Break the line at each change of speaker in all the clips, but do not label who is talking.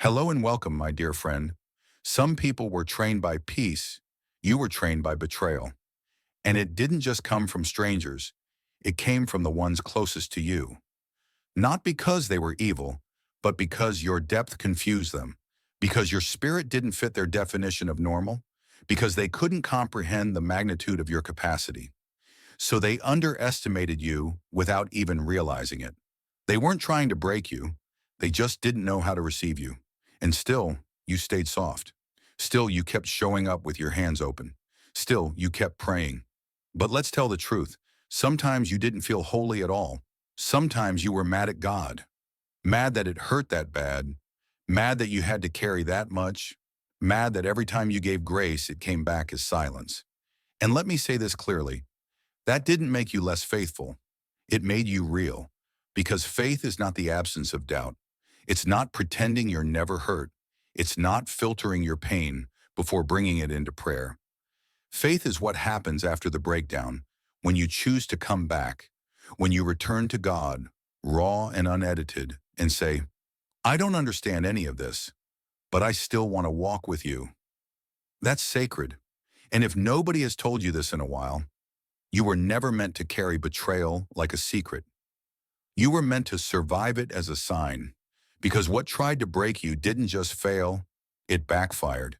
Hello and welcome, my dear friend. Some people were trained by peace. You were trained by betrayal. And it didn't just come from strangers. It came from the ones closest to you. Not because they were evil, but because your depth confused them. Because your spirit didn't fit their definition of normal. Because they couldn't comprehend the magnitude of your capacity. So they underestimated you without even realizing it. They weren't trying to break you. They just didn't know how to receive you. And still, you stayed soft. Still, you kept showing up with your hands open. Still, you kept praying. But let's tell the truth. Sometimes you didn't feel holy at all. Sometimes you were mad at God. Mad that it hurt that bad. Mad that you had to carry that much. Mad that every time you gave grace, it came back as silence. And let me say this clearly. That didn't make you less faithful. It made you real. Because faith is not the absence of doubt. It's not pretending you're never hurt. It's not filtering your pain before bringing it into prayer. Faith is what happens after the breakdown, when you choose to come back, when you return to God, raw and unedited, and say, I don't understand any of this, but I still want to walk with you. That's sacred. And if nobody has told you this in a while, you were never meant to carry betrayal like a secret. You were meant to survive it as a sign, because what tried to break you didn't just fail, it backfired.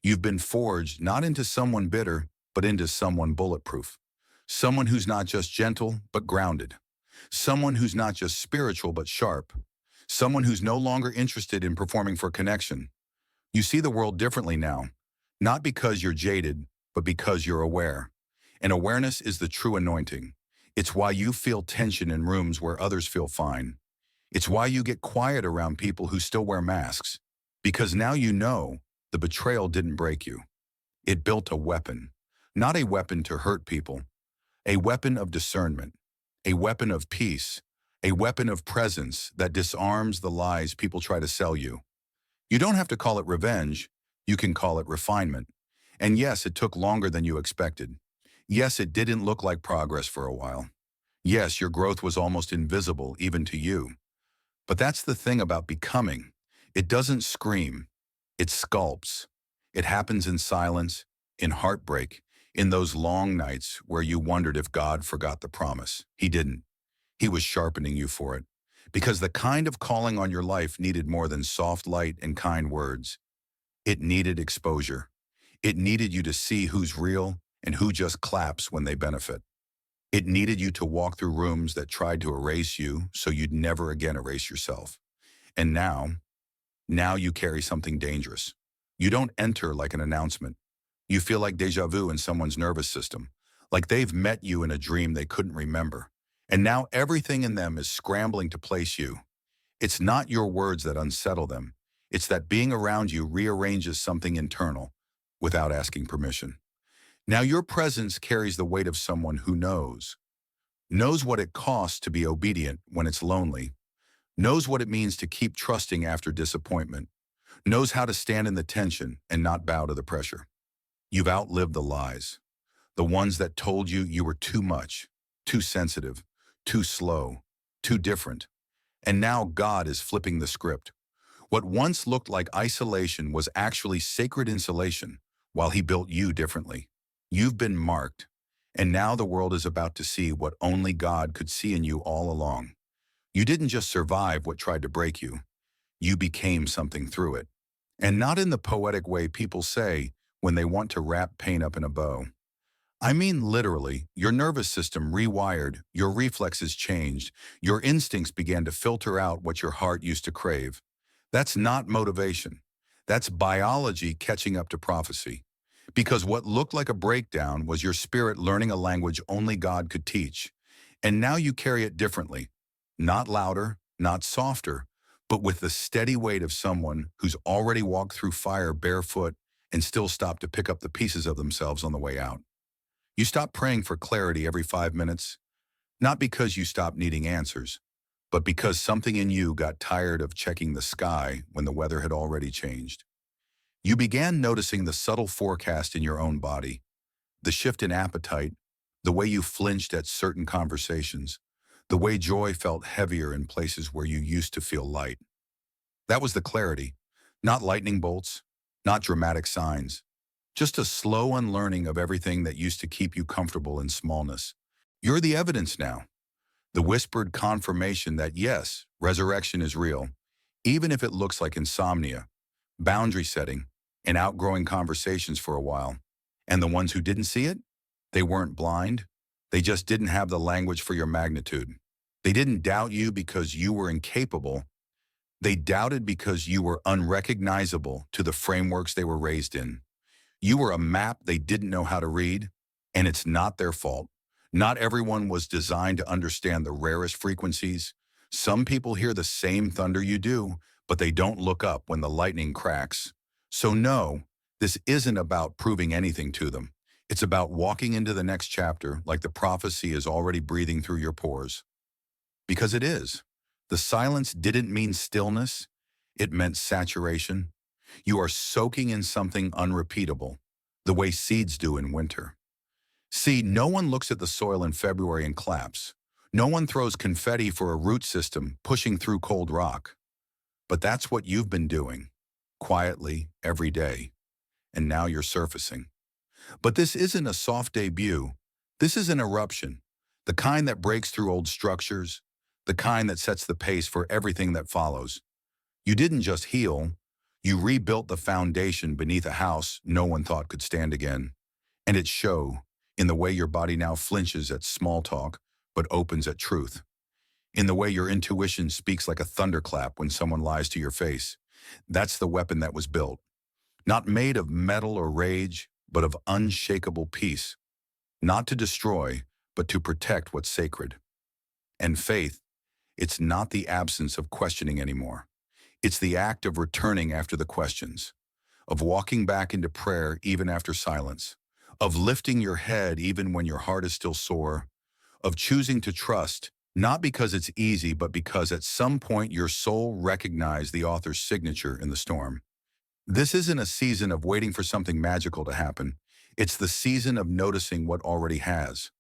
You've been forged not into someone bitter, but into someone bulletproof. Someone who's not just gentle, but grounded. Someone who's not just spiritual, but sharp. Someone who's no longer interested in performing for connection. You see the world differently now, not because you're jaded, but because you're aware. And awareness is the true anointing. It's why you feel tension in rooms where others feel fine. It's why you get quiet around people who still wear masks. Because now you know the betrayal didn't break you. It built a weapon. Not a weapon to hurt people. A weapon of discernment. A weapon of peace. A weapon of presence that disarms the lies people try to sell you. You don't have to call it revenge. You can call it refinement. And yes, it took longer than you expected. Yes, it didn't look like progress for a while. Yes, your growth was almost invisible even to you. But that's the thing about becoming. It doesn't scream. It sculpts. It happens in silence, in heartbreak, in those long nights where you wondered if God forgot the promise. He didn't. He was sharpening you for it. Because the kind of calling on your life needed more than soft light and kind words. It needed exposure. It needed you to see who's real and who just claps when they benefit. It needed you to walk through rooms that tried to erase you so you'd never again erase yourself. And now you carry something dangerous. You don't enter like an announcement. You feel like déjà vu in someone's nervous system, like they've met you in a dream they couldn't remember. And now everything in them is scrambling to place you. It's not your words that unsettle them. It's that being around you rearranges something internal without asking permission. Now your presence carries the weight of someone who knows what it costs to be obedient when it's lonely, knows what it means to keep trusting after disappointment, knows how to stand in the tension and not bow to the pressure. You've outlived the lies, the ones that told you you were too much, too sensitive, too slow, too different. And now God is flipping the script. What once looked like isolation was actually sacred insulation while he built you differently. You've been marked, and now the world is about to see what only God could see in you all along. You didn't just survive what tried to break you. You became something through it. And not in the poetic way people say when they want to wrap pain up in a bow. I mean literally, your nervous system rewired, your reflexes changed, your instincts began to filter out what your heart used to crave. That's not motivation. That's biology catching up to prophecy. Because what looked like a breakdown was your spirit learning a language only God could teach. And now you carry it differently. Not louder, not softer, but with the steady weight of someone who's already walked through fire barefoot and still stopped to pick up the pieces of themselves on the way out. You stop praying for clarity every 5 minutes, not because you stopped needing answers, but because something in you got tired of checking the sky when the weather had already changed. You began noticing the subtle forecast in your own body, the shift in appetite, the way you flinched at certain conversations, the way joy felt heavier in places where you used to feel light. That was the clarity, Not lightning bolts, not dramatic signs, just a slow unlearning of everything that used to keep you comfortable in smallness. You're the evidence now, the whispered confirmation that yes, resurrection is real, even if it looks like insomnia, boundary setting, and outgrowing conversations for a while. And the ones who didn't see it, they weren't blind. They just didn't have the language for your magnitude. They didn't doubt you because you were incapable. They doubted because you were unrecognizable to the frameworks they were raised in. You were a map they didn't know how to read, and it's not their fault. Not everyone was designed to understand the rarest frequencies. Some people hear the same thunder you do, but they don't look up when the lightning cracks. So no, this isn't about proving anything to them. It's about walking into the next chapter like the prophecy is already breathing through your pores. Because it is. The silence didn't mean stillness. It meant saturation. You are soaking in something unrepeatable, the way seeds do in winter. See, no one looks at the soil in February and claps. No one throws confetti for a root system pushing through cold rock. But that's what you've been doing, quietly, every day. And now you're surfacing. But this isn't a soft debut. This is an eruption, the kind that breaks through old structures, the kind that sets the pace for everything that follows. You didn't just heal, you rebuilt the foundation beneath a house no one thought could stand again. And it shows in the way your body now flinches at small talk, but opens at truth. In the way your intuition speaks like a thunderclap when someone lies to your face. That's the weapon that was built. Not made of metal or rage, but of unshakable peace. Not to destroy, but to protect what's sacred. And faith, it's not the absence of questioning anymore. It's the act of returning after the questions, of walking back into prayer even after silence, of lifting your head even when your heart is still sore, of choosing to trust, not because it's easy, but because at some point your soul recognized the author's signature in the storm. This isn't a season of waiting for something magical to happen. It's the season of noticing what already has.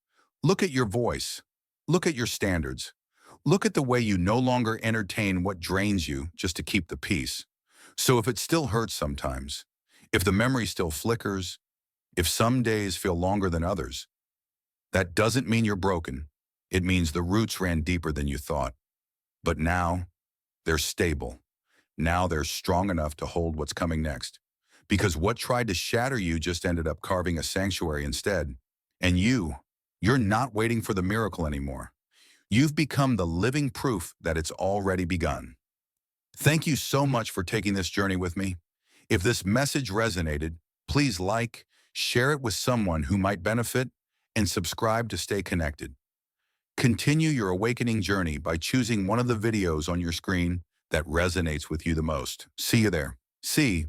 Look at your voice. Look at your standards. Look at the way you no longer entertain what drains you just to keep the peace. So if it still hurts sometimes, if the memory still flickers, if some days feel longer than others, that doesn't mean you're broken. It means the roots ran deeper than you thought. But now, they're stable. Now they're strong enough to hold what's coming next. Because what tried to shatter you just ended up carving a sanctuary instead. And you're not waiting for the miracle anymore. You've become the living proof that it's already begun. Thank you so much for taking this journey with me. If this message resonated, please like, share it with someone who might benefit, and subscribe to stay connected. Continue your awakening journey by choosing one of the videos on your screen that resonates with you the most. See you there. See.